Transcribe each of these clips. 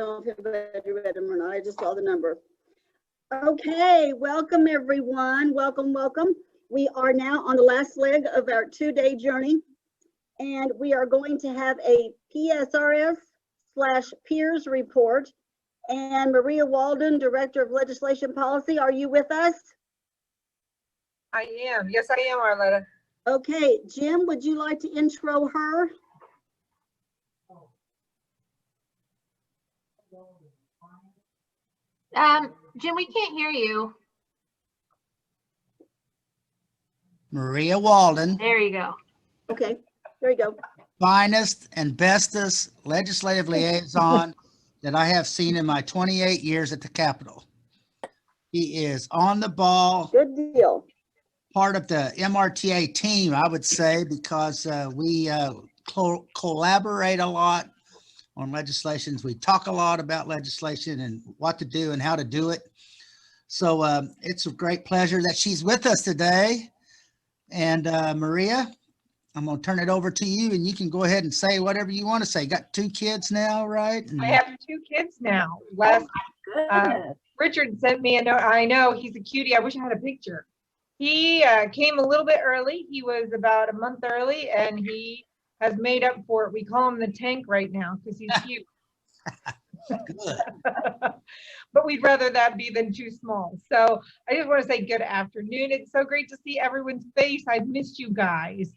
know if everybody read them or not. I just saw the number. Okay, welcome everyone. Welcome, welcome. We are now on the last leg of our 2-day journey, and we are going to have a PSRS/peers report. And Maria Walden, Director of Legislation Policy, are you with us? I am. Yes, I am, Arletta. Okay, Jim, would you like to intro her? Jim, we can't hear you. Maria Walden. There you go. Okay, there you go. Finest and bestest legislative liaison that I have seen in my 28 years at the Capitol. He is on the ball. Good deal. Part of the MRTA team, I would say, because we collaborate a lot on legislations. We talk a lot about legislation and what to do and how to do it. So it's a great pleasure that she's with us today. And Maria, I'm going to turn it over to you, and you can go ahead and say whatever you want to say. Got 2 kids now, right? And I have 2 kids now. Richard sent me a note. I know, he's a cutie. I wish I had a picture. He came a little bit early. He was about a month early, and he has made up for it. We call him the tank right now because he's cute. Good. But we'd rather that be than too small. So I just want to say good afternoon. It's so great to see everyone's face. I've missed you guys.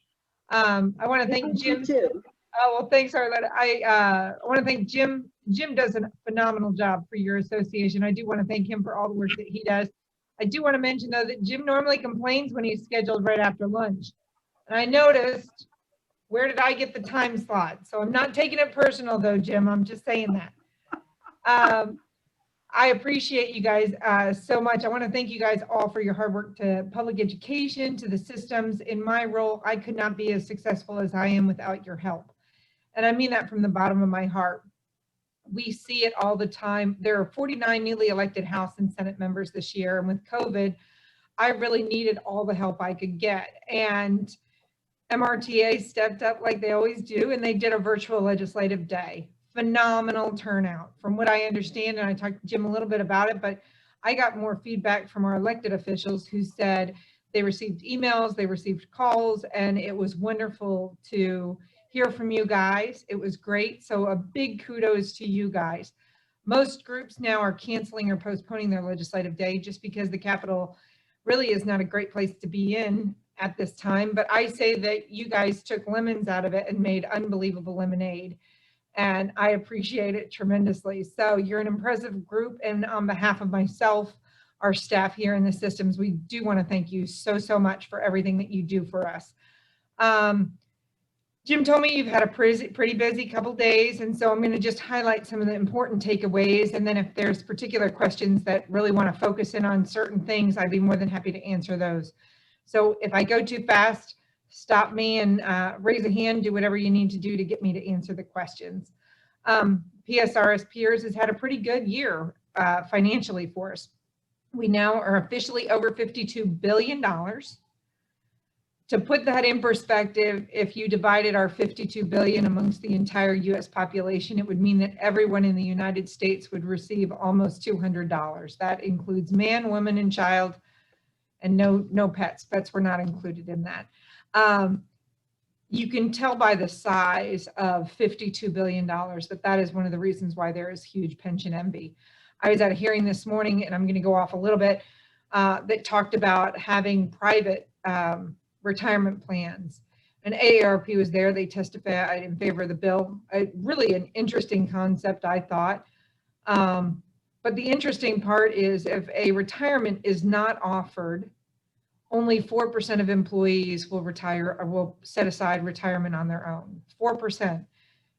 I want to thank Jim too. Oh, well, thanks, Arletta. I want to thank Jim. Jim does a phenomenal job for your association. I do want to thank him for all the work that he does. I do want to mention, though, that Jim normally complains when he's scheduled right after lunch. And I noticed, where did I get the time slot? So I'm not taking it personal, though, Jim. I'm just saying that. I appreciate you guys so much. I want to thank you guys all for your hard work to public education, to the systems. In my role, I could not be as successful as I am without your help. And I mean that from the bottom of my heart. We see it all the time. There are 49 newly elected House and Senate members this year. And with COVID, I really needed all the help I could get. And MRTA stepped up like they always do, and they did a virtual legislative day. Phenomenal turnout. From what I understand, and I talked to Jim a little bit about it, but I got more feedback from our elected officials who said they received emails, they received calls, and it was wonderful to hear from you guys. It was great. So a big kudos to you guys. Most groups now are canceling or postponing their legislative day just because the Capitol really is not a great place to be in at this time. But I say that you guys took lemons out of it and made unbelievable lemonade. And I appreciate it tremendously. So you're an impressive group. And on behalf of myself, our staff here in the systems, we do want to thank you so, so much for everything that you do for us. Jim told me you've had a pretty busy couple days, and so I'm going to just highlight some of the important takeaways, and then if there's particular questions that really want to focus in on certain things, I'd be more than happy to answer those. So if I go too fast, stop me and raise a hand, do whatever you need to do to get me to answer the questions. PSRS Peers has had a pretty good year financially for us. We now are officially over $52 billion. To put that in perspective, if you divided our $52 billion amongst the entire US population, it would mean that everyone in the United States would receive almost $200. That includes man, woman, and child, and no pets. Pets were not included in that. You can tell by the size of $52 billion that is one of the reasons why there is huge pension envy. I was at a hearing this morning, and I'm going to go off a little bit, that talked about having private retirement plans, and AARP was there. They testified in favor of the bill. Really an interesting concept, I thought. But the interesting part is if a retirement is not offered, only 4% of employees will retire or will set aside retirement on their own, 4%.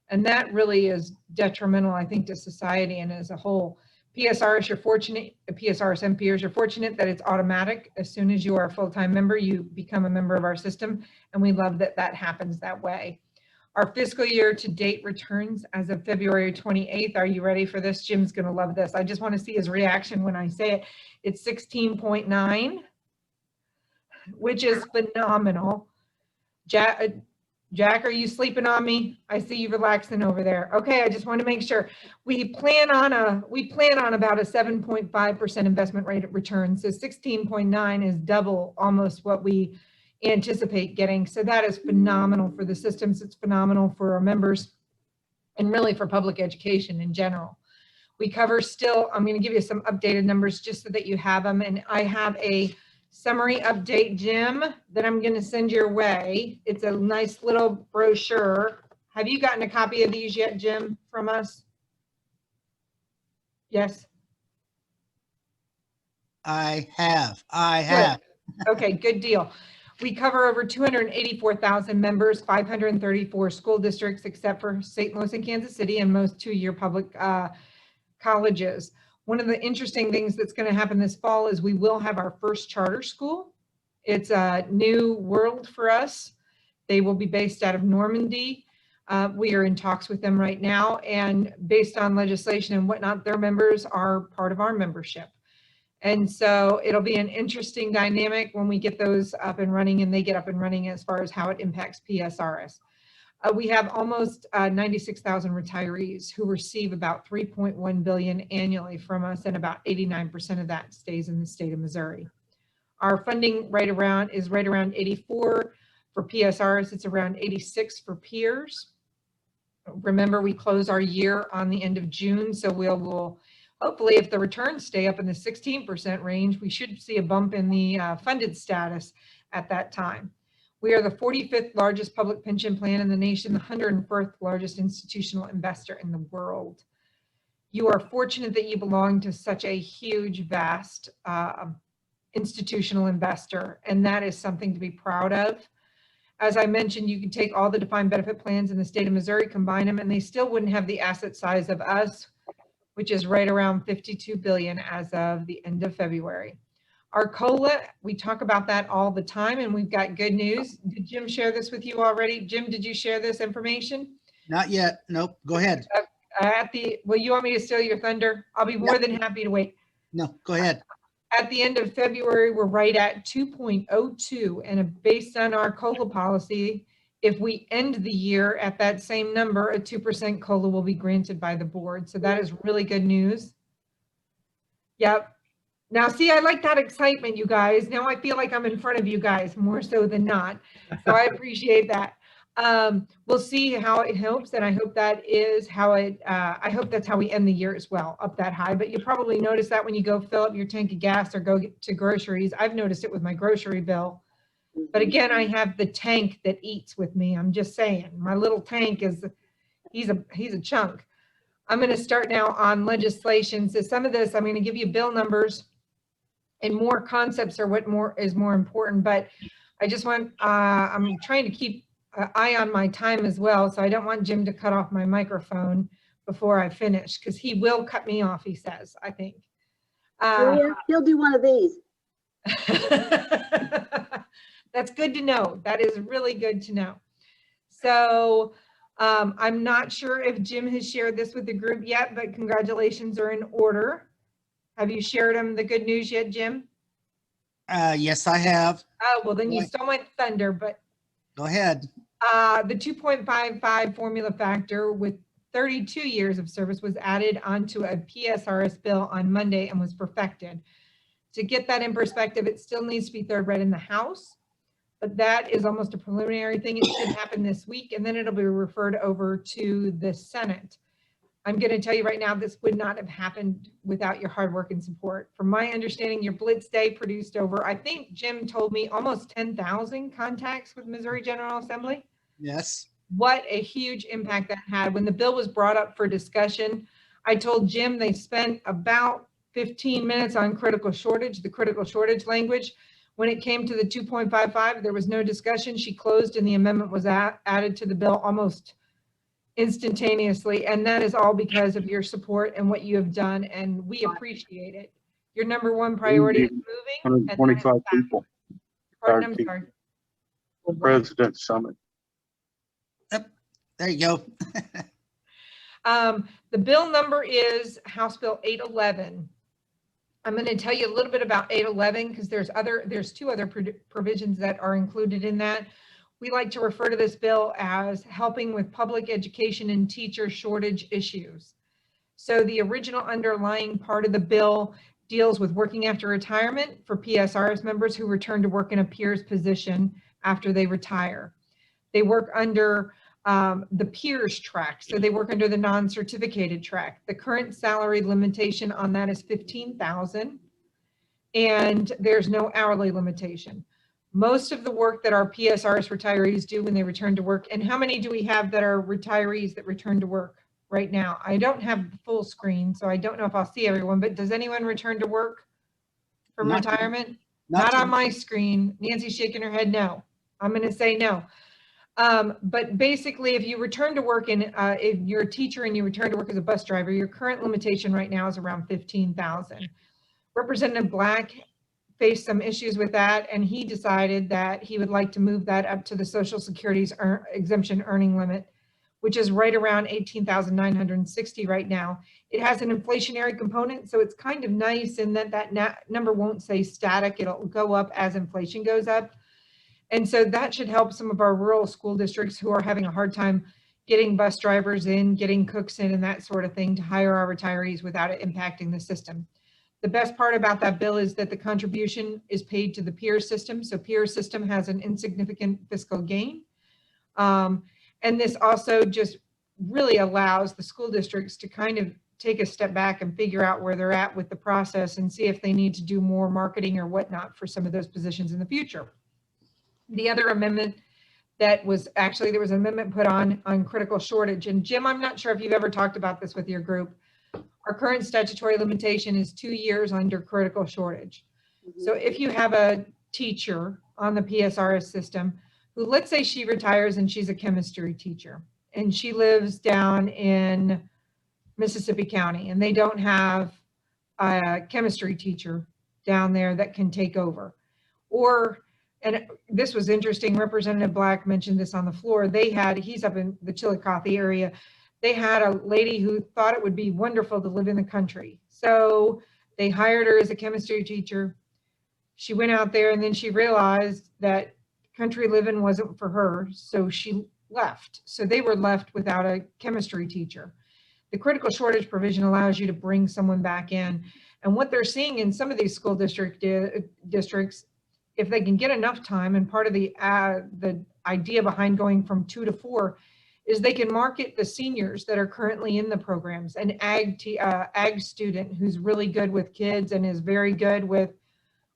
And that really is detrimental, I think, to society and as a whole. PSRS, you're fortunate, PSRS and peers, you're fortunate that it's automatic. As soon as you are a full-time member, you become a member of our system, and we love that that happens that way. Our fiscal year to date returns as of February 28th. Are you ready for this? Jim's gonna love this. I just wanna see his reaction when I say it. It's 16.9, which is phenomenal. Jack, are you sleeping on me? I see you relaxing over there. Okay, I just want to make sure. We plan on about a 7.5% investment rate of return. So 16.9 is double almost what we anticipate getting. So that is phenomenal for the systems. It's phenomenal for our members and really for public education in general. We cover still, I'm going to give you some updated numbers just so that you have them. And I have a summary update, Jim, that I'm going to send your way. It's a nice little brochure. Have you gotten a copy of these yet, Jim, from us? Yes? I have. Okay, good deal. We cover over 284,000 members, 534 school districts, except for St. Louis and Kansas City, and most two-year public colleges. One of the interesting things that's going to happen this fall is we will have our first charter school. It's a new world for us. They will be based out of Normandy. We are in talks with them right now, and based on legislation and whatnot, their members are part of our membership. And so it'll be an interesting dynamic when we get those up and running and they get up and running as far as how it impacts PSRS. We have almost 96,000 retirees who receive about $3.1 billion annually from us, and about 89% of that stays in the state of Missouri. Our funding is right around 84 for PSRs. It's around 86 for peers. Remember, we close our year on the end of June, so we'll hopefully, if the returns stay up in the 16% range, we should see a bump in the funded status at that time. We are the 45th largest public pension plan in the nation, the 101st largest institutional investor in the world. You are fortunate that you belong to such a huge, vast institutional investor, and that is something to be proud of. As I mentioned, you can take all the defined benefit plans in the state of Missouri, combine them, and they still wouldn't have the asset size of us, which is right around 52 billion as of the end of February. Our COLA, we talk about that all the time, and we've got good news. Did Jim share this with you already? Jim, did you share this information? Not yet. Nope. Go ahead. Well, you want me to steal your thunder? I'll be more than happy to wait. No, go ahead. At the end of February, we're right at 2.02, and based on our COLA policy, if we end the year at that same number, a 2% COLA will be granted by the board. So that is really good news. Yep. Now, see, I like that excitement, you guys. Now I feel like I'm in front of you guys more so than not. So I appreciate that. We'll see how it helps, and I hope that is how it, I hope that's how we end the year as well, up that high. But you probably notice that when you go fill up your tank of gas or go to groceries. I've noticed it with my grocery bill. But again, I have the tank that eats with me. I'm just saying, my little tank is, he's a chunk. I'm going to start now on legislation. So some of this, I'm going to give you bill numbers, and more concepts are what is more important. But I just want, I'm trying to keep an eye on my time as well. So I don't want Jim to cut off my microphone before I finish, because he will cut me off, he says, I think. He'll do one of these. That's good to know. That is really good to know. So I'm not sure if Jim has shared this with the group yet, but congratulations are in order. Have you shared them the good news yet, Jim? Yes, I have. Oh, well, then you stole my thunder, but. Go ahead. The 2.55 formula factor with 32 years of service was added onto a PSRS bill on Monday and was perfected. To get that in perspective, it still needs to be third read in the House, but that is almost a preliminary thing. It should happen this week, and then it'll be referred over to the Senate. I'm going to tell you right now, this would not have happened without your hard work and support. From my understanding, your Blitz Day produced over, I think Jim told me, almost 10,000 contacts with Missouri General Assembly. Yes. What a huge impact that had. When the bill was brought up for discussion, I told Jim they spent about 15 minutes on critical shortage, the critical shortage language. When it came to the 2.55, there was no discussion. She closed and the amendment was added to the bill almost instantaneously. And that is all because of your support and what you have done. And we appreciate it. Your number one priority is moving. 125 people. Pardon, I'm sorry. President Summit. Yep. There you go. The bill number is House Bill 811. I'm going to tell you a little bit about 811 because there's two other provisions that are included in that. We like to refer to this bill as helping with public education and teacher shortage issues. So the original underlying part of the bill deals with working after retirement for PSRS members who return to work in a peers position after they retire. They work under the peers track, so they work under the non-certificated track. The current salary limitation on that is $15,000, and there's no hourly limitation. Most of the work that our PSRS retirees do when they return to work, and how many do we have that are retirees that return to work right now? I don't have the full screen, so I don't know if I'll see everyone, but does anyone return to work from Not- retirement? not Not to- on my screen. Nancy's shaking her head no. I'm going to say no. But basically, if you return to work and if you're a teacher and you return to work as a bus driver, your current limitation right now is around 15,000. Representative Black faced some issues with that, and he decided that he would like to move that up to the Social Security's exemption earning limit, which is right around 18,960 right now. It has an inflationary component, so it's kind of nice in that that number won't stay static. It'll go up as inflation goes up. And so that should help some of our rural school districts who are having a hard time getting bus drivers in, getting cooks in, and that sort of thing to hire our retirees without it impacting the system. The best part about that bill is that the contribution is paid to the peers system. So peers system has an insignificant fiscal gain. And this also just really allows the school districts to kind of take a step back and figure out where they're at with the process and see if they need to do more marketing or whatnot for some of those positions in the future. The other amendment that was actually, there was an amendment put on critical shortage. And Jim, I'm not sure if you've ever talked about this with your group. Our current statutory limitation is 2 years under critical shortage. So if you have a teacher on the PSRS system who, let's say she retires and she's a chemistry teacher and she lives down in Mississippi County and they don't have a chemistry teacher down there that can take over. Or, and this was interesting, Representative Black mentioned this on the floor, they had, he's up in the Chillicothe area, they had a lady who thought it would be wonderful to live in the country. So they hired her as a chemistry teacher. She went out there and then she realized that country living wasn't for her. So she left. So they were left without a chemistry teacher. The critical shortage provision allows you to bring someone back in. And what they're seeing in some of these school districts, if they can get enough time, and part of the idea behind going from 2 to 4 is they can market the seniors that are currently in the programs, an ag student who's really good with kids and is very good with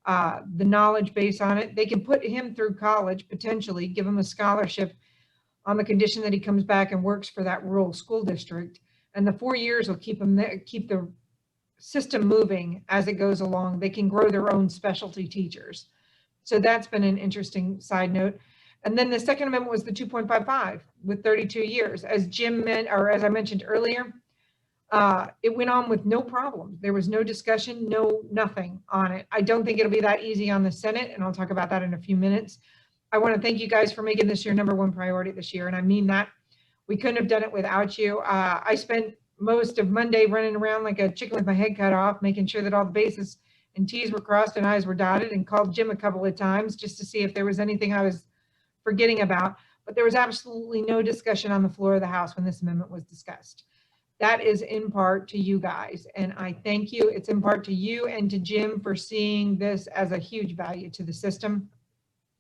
the knowledge base on it. They can put him through college, potentially give him a scholarship on the condition that he comes back and works for that rural school district. And the 4 years will keep him there, keep the system moving as it goes along. They can grow their own specialty teachers. So that's been an interesting side note. And then the second amendment was the 2.55 with 32 years. As Jim meant, or as I mentioned earlier, it went on with no problem. There was no discussion, nothing on it. I don't think it'll be that easy on the Senate, and I'll talk about that in a few minutes. I want to thank you guys for making this your #1 priority this year, and I mean that. We couldn't have done it without you. I spent most of Monday running around like a chicken with my head cut off, making sure that all the bases and T's were crossed and I's were dotted, and called Jim a couple of times just to see if there was anything I was forgetting about. But there was absolutely no discussion on the floor of the House when this amendment was discussed. That is in part to you guys, and I thank you. It's in part to you and to Jim for seeing this as a huge value to the system.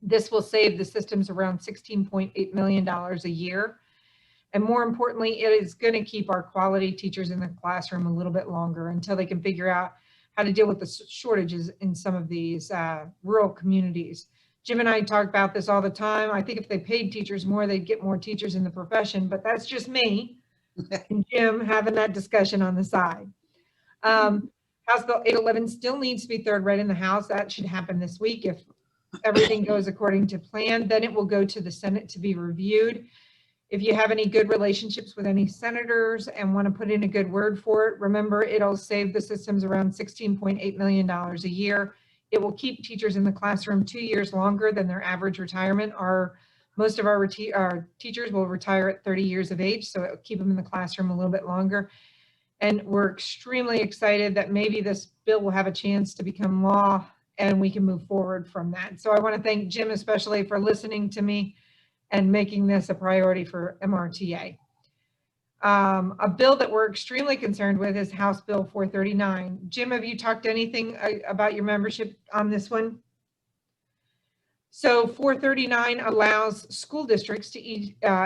This will save the systems around $16.8 million a year. And more importantly, it is going to keep our quality teachers in the classroom a little bit longer until they can figure out how to deal with the shortages in some of these rural communities. Jim and I talk about this all the time. I think if they paid teachers more, they'd get more teachers in the profession, but that's just me and Jim having that discussion on the side. House Bill 811 still needs to be third read in the House. That should happen this week. If everything goes according to plan, then it will go to the Senate to be reviewed. If you have any good relationships with any senators and want to put in a good word for it, remember it'll save the systems around $16.8 million a year. It will keep teachers in the classroom 2 years longer than their average retirement. Most of our teachers will retire at 30 years of age, so it will keep them in the classroom a little bit longer. And we're extremely excited that maybe this bill will have a chance to become law and we can move forward from that. So I want to thank Jim especially for listening to me and making this a priority for MRTA. A bill that we're extremely concerned with is House Bill 439. Jim, have you talked anything about your membership on this one? So 439 allows school districts to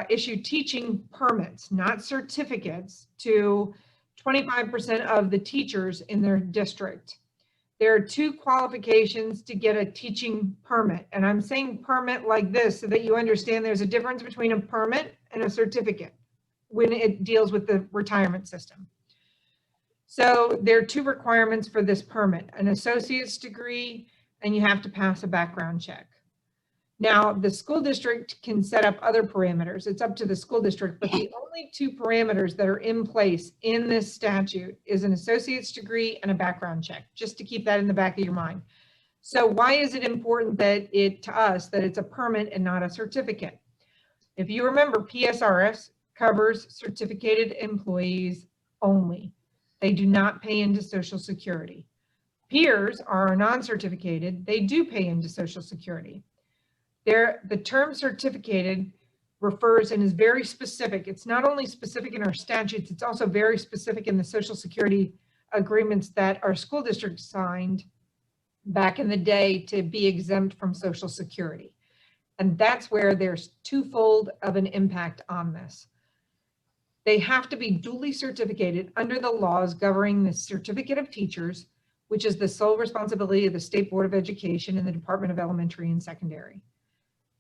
issue teaching permits, not certificates, to 25% of the teachers in their district. There are two qualifications to get a teaching permit. And I'm saying permit like this so that you understand there's a difference between a permit and a certificate when it deals with the retirement system. So there are two requirements for this permit, an associate's degree, and you have to pass a background check. Now, the school district can set up other parameters. It's up to the school district, but the only two parameters that are in place in this statute is an associate's degree and a background check, just to keep that in the back of your mind. So why is it important that to us that it's a permit and not a certificate? If you remember, PSRS covers certificated employees only. They do not pay into Social Security. Peers are non-certificated. They do pay into Social Security. The term certificated refers and is very specific. It's not only specific in our statutes, it's also very specific in the Social Security agreements that our school district signed back in the day to be exempt from Social Security. And that's where there's twofold of an impact on this. They have to be duly certificated under the laws governing the Certificate of Teachers, which is the sole responsibility of the State Board of Education and the Department of Elementary and Secondary.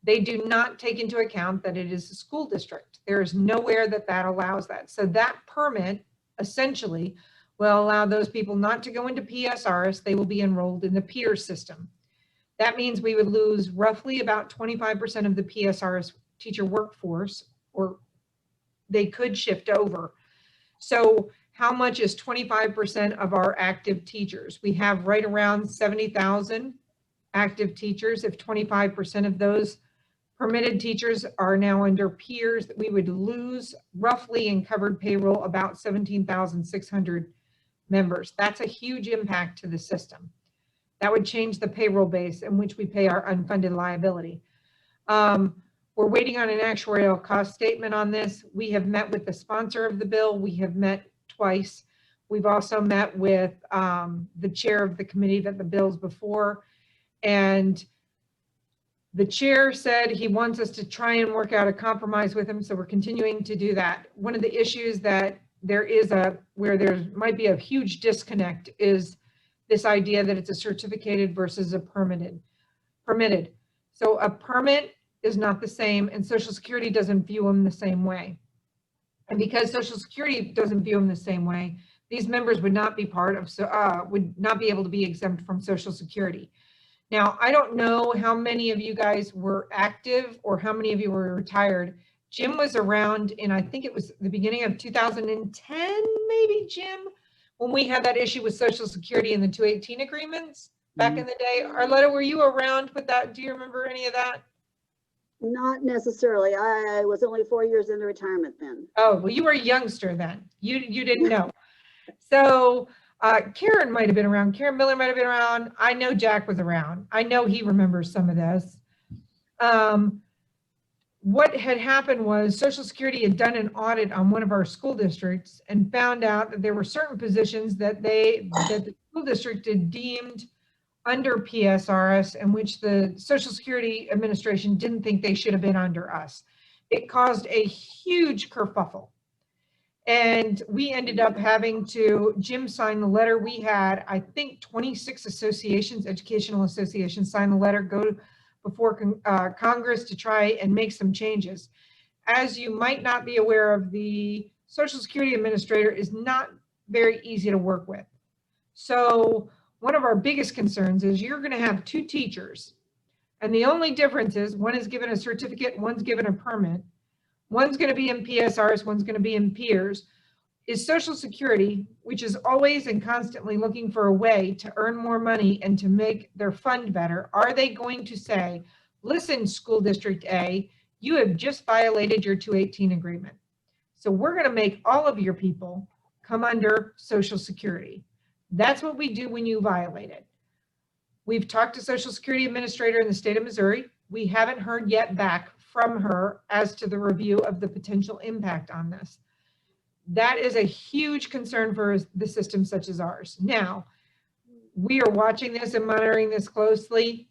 They do not take into account that it is a school district. There is nowhere that allows that. So that permit essentially will allow those people not to go into PSRS. They will be enrolled in the peer system. That means we would lose roughly about 25% of the PSRS teacher workforce, or they could shift over. So how much is 25% of our active teachers? We have right around 70,000 active teachers. If 25% of those permitted teachers are now under peers, we would lose roughly in covered payroll about 17,600 members. That's a huge impact to the system. That would change the payroll base in which we pay our unfunded liability. We're waiting on an actuarial cost statement on this. We have met with the sponsor of the bill. We have met twice. We've also met with the chair of the committee that the bill's before, and the chair said he wants us to try and work out a compromise with him, so we're continuing to do that. One of the issues that where there might be a huge disconnect is this idea that it's a certificated versus a permitted. So a permit is not the same, and Social Security doesn't view them the same way. And because Social Security doesn't view them the same way, these members would not be would not be able to be exempt from Social Security. Now, I don't know how many of you guys were active or how many of you were retired. Jim was around in, I think it was the beginning of 2010, maybe, Jim, when we had that issue with Social Security and the 218 agreements back in the day. Arletta, were you around with that? Do you remember any of that? Not necessarily. I was only 4 years into retirement then. Oh, well, you were a youngster then. You didn't know. So Karen might have been around. Karen Miller might have been around. I know Jack was around. I know he remembers some of this. What had happened was Social Security had done an audit on one of our school districts and found out that there were certain positions that the school district had deemed under PSRS, in which the Social Security Administration didn't think they should have been under us. It caused a huge kerfuffle. And we ended up having to, Jim signed the letter. We had, I think, 26 associations, educational associations, sign the letter, go before Congress to try and make some changes. As you might not be aware of, the Social Security Administrator is not very easy to work with. So one of our biggest concerns is you're going to have two teachers, and the only difference is one is given a certificate, one's given a permit. One's going to be in PSRs, one's going to be in peers. Is Social Security, which is always and constantly looking for a way to earn more money and to make their fund better, are they going to say, listen, School District A, you have just violated your 218 agreement. So we're going to make all of your people come under Social Security. That's what we do when you violate it. We've talked to Social Security Administrator in the state of Missouri. We haven't heard yet back from her as to the review of the potential impact on this. That is a huge concern for the system such as ours. Now, we are watching this and monitoring this closely.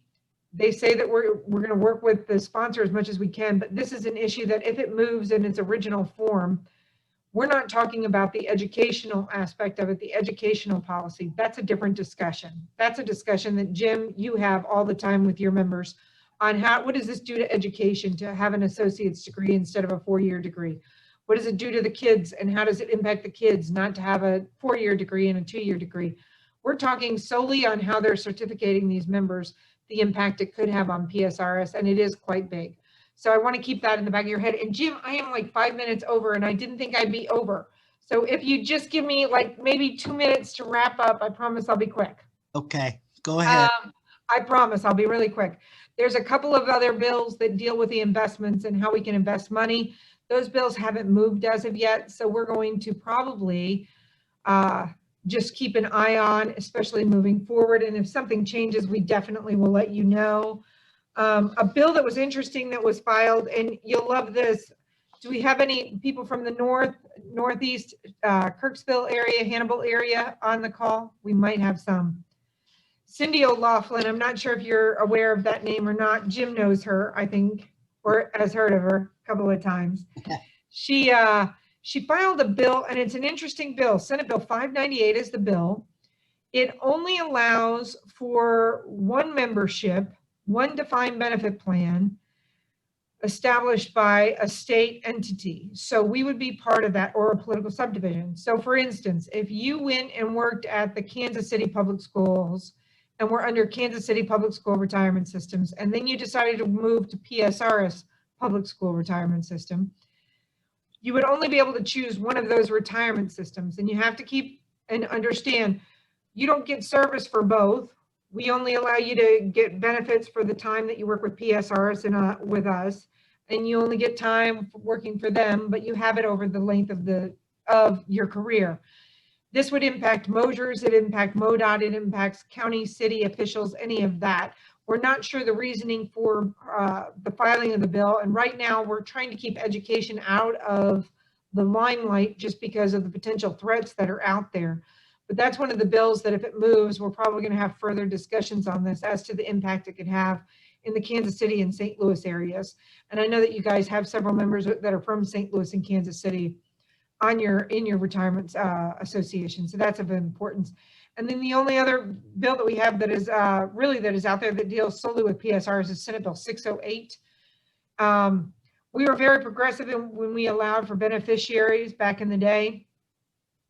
They say that we're going to work with the sponsor as much as we can, but this is an issue that if it moves in its original form, we're not talking about the educational aspect of it, the educational policy. That's a different discussion. That's a discussion that, Jim, you have all the time with your members on what does this do to education to have an associate's degree instead of a 4-year degree? What does it do to the kids, and how does it impact the kids not to have a 4-year degree and a 2-year degree? We're talking solely on how they're certificating these members, the impact it could have on PSRS, and it is quite big. So I want to keep that in the back of your head. And Jim, I am like 5 minutes over, and I didn't think I'd be over. So if you just give me like maybe 2 minutes to wrap up, I promise I'll be quick. Okay, go ahead. I promise I'll be really quick. There's a couple of other bills that deal with the investments and how we can invest money. Those bills haven't moved as of yet, so we're going to probably just keep an eye on, especially moving forward. And if something changes, we definitely will let you know. A bill that was interesting that was filed, and you'll love this. Do we have any people from the northeast, Kirksville area, Hannibal area on the call? We might have some. Cindy O'Laughlin, I'm not sure if you're aware of that name or not. Jim knows her, I think, or has heard of her a couple of times. She filed a bill, and it's an interesting bill. Senate Bill 598 is the bill. It only allows for one membership, one defined benefit plan established by a state entity. So we would be part of that, or a political subdivision. So for instance, if you went and worked at the Kansas City Public Schools and were under Kansas City Public School Retirement Systems, and then you decided to move to PSRS Public School Retirement System, you would only be able to choose one of those retirement systems. And you have to keep and understand, you don't get service for both. We only allow you to get benefits for the time that you work with PSRS and with us, and you only get time working for them, but you have it over the length of your career. This would impact Mosers, it impact MoDOT, it impacts county, city officials, any of that. We're not sure the reasoning for the filing of the bill, and right now we're trying to keep education out of the limelight just because of the potential threats that are out there. But that's one of the bills that if it moves, we're probably going to have further discussions on this as to the impact it could have in the Kansas City and St. Louis areas. And I know that you guys have several members that are from St. Louis and Kansas City in your retirement association. So that's of importance. And then the only other bill that we have that is out there that deals solely with PSRs is Senate Bill 608. We were very progressive when we allowed for beneficiaries back in the day,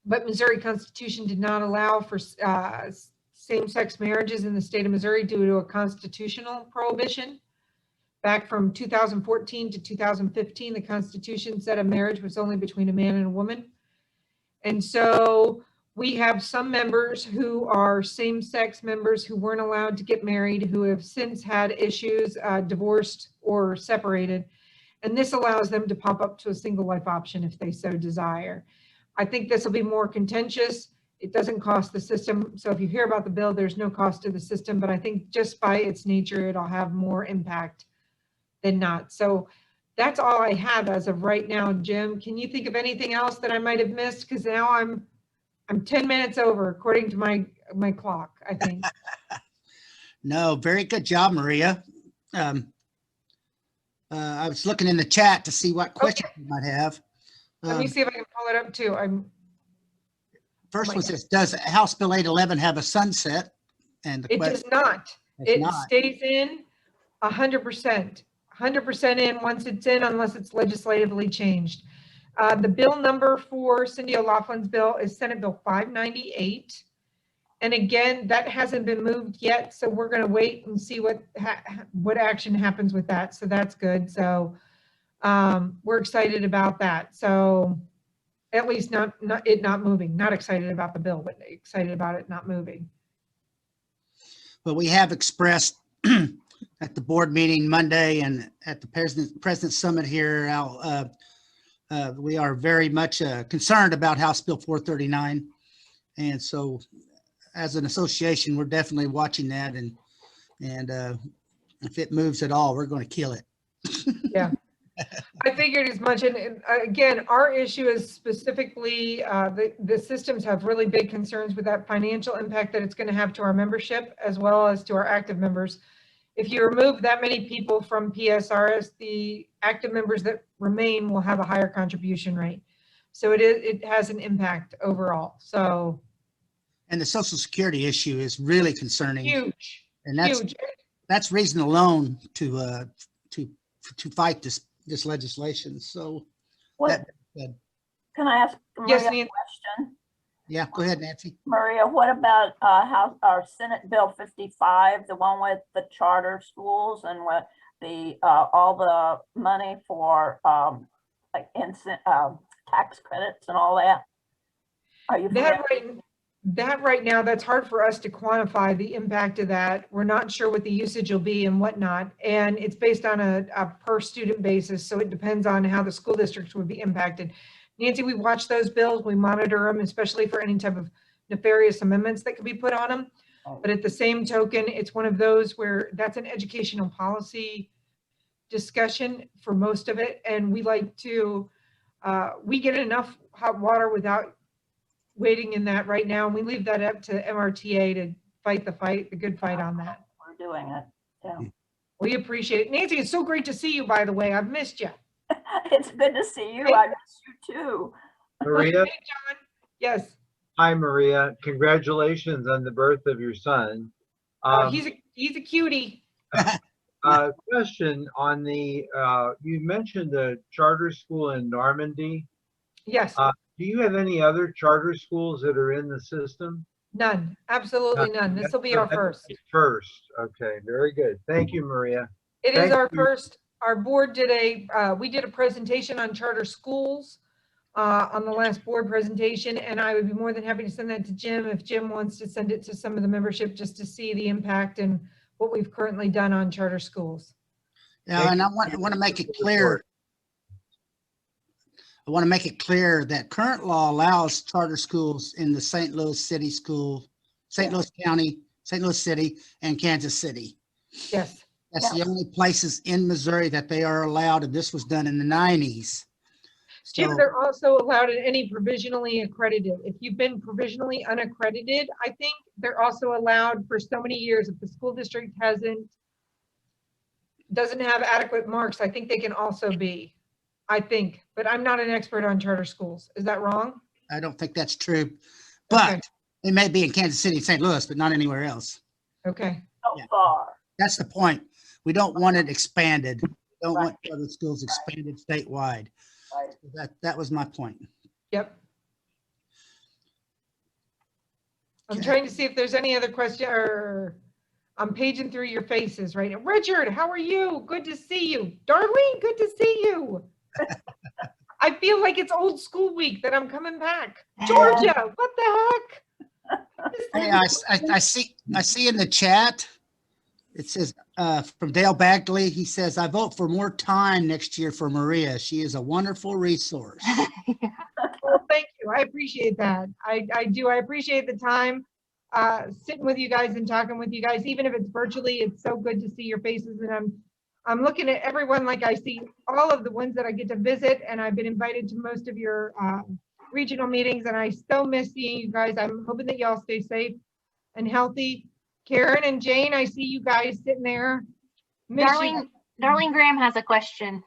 but Missouri Constitution did not allow for same-sex marriages in the state of Missouri due to a constitutional prohibition. Back from 2014 to 2015, the Constitution said a marriage was only between a man and a woman. And so we have some members who are same-sex members who weren't allowed to get married, who have since had issues, divorced or separated. And this allows them to pop up to a single life option if they so desire. I think this will be more contentious. It doesn't cost the system. So if you hear about the bill, there's no cost to the system, but I think just by its nature, it'll have more impact than not. So that's all I have as of right now. Jim, can you think of anything else that I might have missed? Because now I'm 10 minutes over according to my clock, I think. No, very good job, Maria. I was looking in the chat to see what questions you might have. Let me see if I can pull it up too. First one says, does House Bill 811 have a sunset? And the It does not. It's It not. stays in 100%. 100% in once it's in, unless it's legislatively changed. The bill number for Cindy O'Loughlin's bill is Senate Bill 598. And again, that hasn't been moved yet, so we're going to wait and see what action happens with that. So that's good. So we're excited about that. So at least not moving. Not excited about the bill, but excited about it not moving. Well, we have expressed at the board meeting Monday and at the President's Summit here, we are very much concerned about House Bill 439. And so as an association, we're definitely watching that. And if it moves at all, we're going to kill it. Yeah. figured as much. And again, our issue is specifically, the systems have really big concerns with that financial impact that it's going to have to our membership as well as to our active members. If you remove that many people from PSRS, the active members that remain will have a higher contribution rate. So it has an impact overall. So And the Social Security issue is really concerning. huge, And that's reason alone to fight this legislation. So What, that, can I ask Yes, Maria a Nancy. question? yeah, go ahead, Nancy. Maria, what about House or Senate Bill 55, the one with the charter schools and what the all the money for like tax credits and all that? Are you familiar? That right now, that's hard for us to quantify the impact of that. We're not sure what the usage will be and whatnot. And it's based on a per student basis. So it depends on how the school districts would be impacted. Nancy, we watch those bills, we monitor them, especially for any type of nefarious amendments that could be put on them. But at the same token, it's one of those where that's an educational policy discussion for most of it. And we like to, we get enough hot water without waiting in that right now. And we leave that up to MRTA to fight the good fight on that. We're doing it. Yeah. We appreciate it. Nancy, it's so great to see you, by the way. I've missed you. It's good to see you. Hey. I miss you too. Maria, Hey, John. Yes. hi Maria. Congratulations on the birth of your son. He's a cutie. Question on the, you mentioned the charter school in Normandy. Yes. Do you have any other charter schools that are in the system? None. Absolutely none. This will be our first. First. Okay, very good. Thank you, Maria. It is Thank our you. first. Our board did we did a presentation on charter schools on the last board presentation, and I would be more than happy to send that to Jim if Jim wants to send it to some of the membership just to see the impact and what we've currently done on charter schools. Yeah, and I want to make it clear. I want to make it clear that current law allows charter schools in the St. Louis City School, St. Louis County, St. Louis City, and Kansas City. Yes. That's the only places in Missouri that they are allowed, and this was done in the 90s. Jim, So, they're also allowed in any provisionally accredited. If you've been provisionally unaccredited, I think they're also allowed for so many years. If the school district doesn't have adequate marks, I think they can also be, I think, but I'm not an expert on charter schools. Is that wrong? I don't think that's true, but Okay. it may be in Kansas City, St. Louis, but not anywhere else. Okay. So Yeah. far. That's the point. We don't want it expanded. We don't Right. want charter schools expanded statewide. Right. That was my point. Yep. I'm Okay. trying to see if there's any other question or I'm paging through your faces right now. Richard, how are you? Good to see you. Darlene, good to see you. I feel like it's old school week that I'm coming back. Georgia, what the heck? Hey, I see in the chat, it says, from Dale Bagley, he says, I vote for more time next year for Maria. She is a wonderful resource. Well, thank you. I appreciate that. I do. I appreciate the time sitting with you guys and talking with you guys, even if it's virtually. It's so good to see your faces, and I'm looking at everyone like I see all of the ones that I get to visit, and I've been invited to most of your regional meetings, and I still miss seeing you guys. I'm hoping that y'all stay safe and healthy. Karen and Jane, I see you guys sitting there. Miss you. Darlene Graham has a question.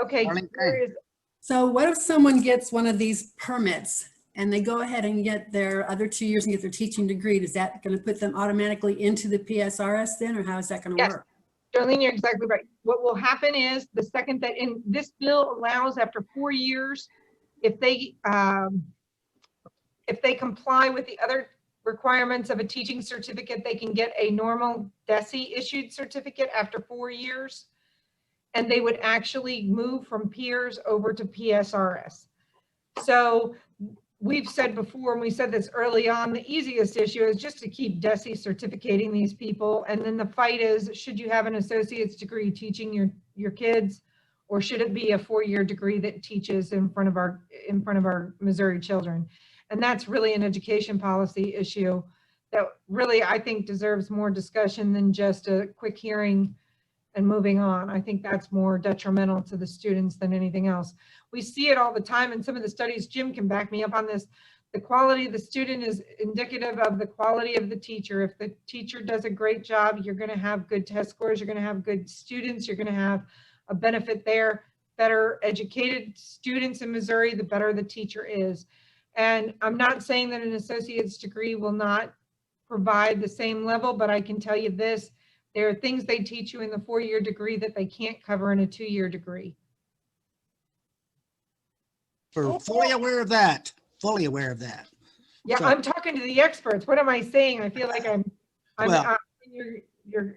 Okay, Darlene here Graham. is So what if someone gets one of these permits and they go ahead and get their other 2 years and get their teaching degree? Is that going to put them automatically into the PSRS then, or how is that going to Yes. work? Darlene, you're exactly right. What will happen is the second that in this bill allows after 4 years, if they comply with the other requirements of a teaching certificate, they can get a normal DESE issued certificate after 4 years. And they would actually move from peers over to PSRS. So we've said before, and we said this early on, the easiest issue is just to keep DESE certificating these people. And then the fight is, should you have an associate's degree teaching your kids, or should it be a 4-year degree that teaches in front of our Missouri children? And that's really an education policy issue that really, I think, deserves more discussion than just a quick hearing and moving on. I think that's more detrimental to the students than anything else. We see it all the time in some of the studies. Jim can back me up on this. The quality of the student is indicative of the quality of the teacher. If the teacher does a great job, you're going to have good test scores, you're going to have good students, you're going to have a benefit there. Better educated students in Missouri, the better the teacher is. And I'm not saying that an associate's degree will not provide the same level, but I can tell you this, there are things they teach you in the 4-year degree that they can't cover in a 2-year degree. Fully aware of that, fully aware of that. Yeah, So- I'm talking to the experts. What am I saying? I feel like I'm Well- in your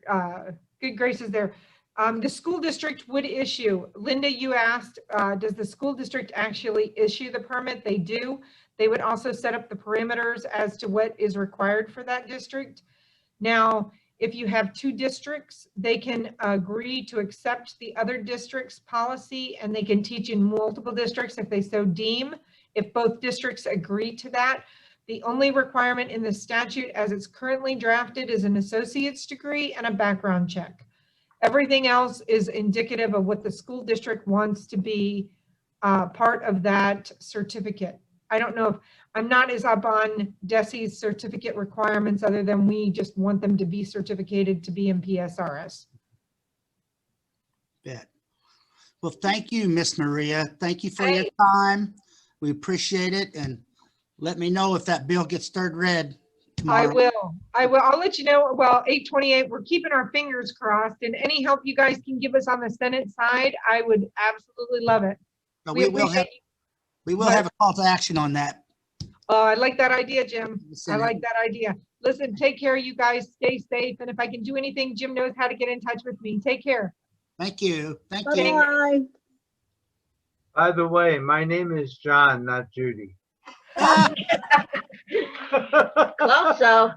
good graces there. The school district would issue, Linda, you asked, does the school district actually issue the permit? They do. They would also set up the perimeters as to what is required for that district. Now, if you have 2 districts, they can agree to accept the other district's policy, and they can teach in multiple districts if they so deem, if both districts agree to that. The only requirement in the statute as it's currently drafted is an associate's degree and a background check. Everything else is indicative of what the school district wants to be part of that certificate. I don't know if, I'm not as up on DESI's certificate requirements other than we just want them to be certificated to be in PSRS. Bet. Well, thank you, Miss Maria. Thank you for your Hey. time. We appreciate it. And let me know if that bill gets third read I tomorrow. will. I'll let you know. Well, 828, we're keeping our fingers crossed, and any help you guys can give us on the Senate side, I would absolutely love it. But We we will have, appreciate you. we will have a call to action on that. Oh, I like that idea, Jim. I Senate. like that idea. Listen, take care, you guys. Stay safe. And if I can do anything, Jim knows how to get in touch with me. Take care. Thank you. Thank you. Bye-bye. By the way, my name is John, not Judy. Ah, Well, so.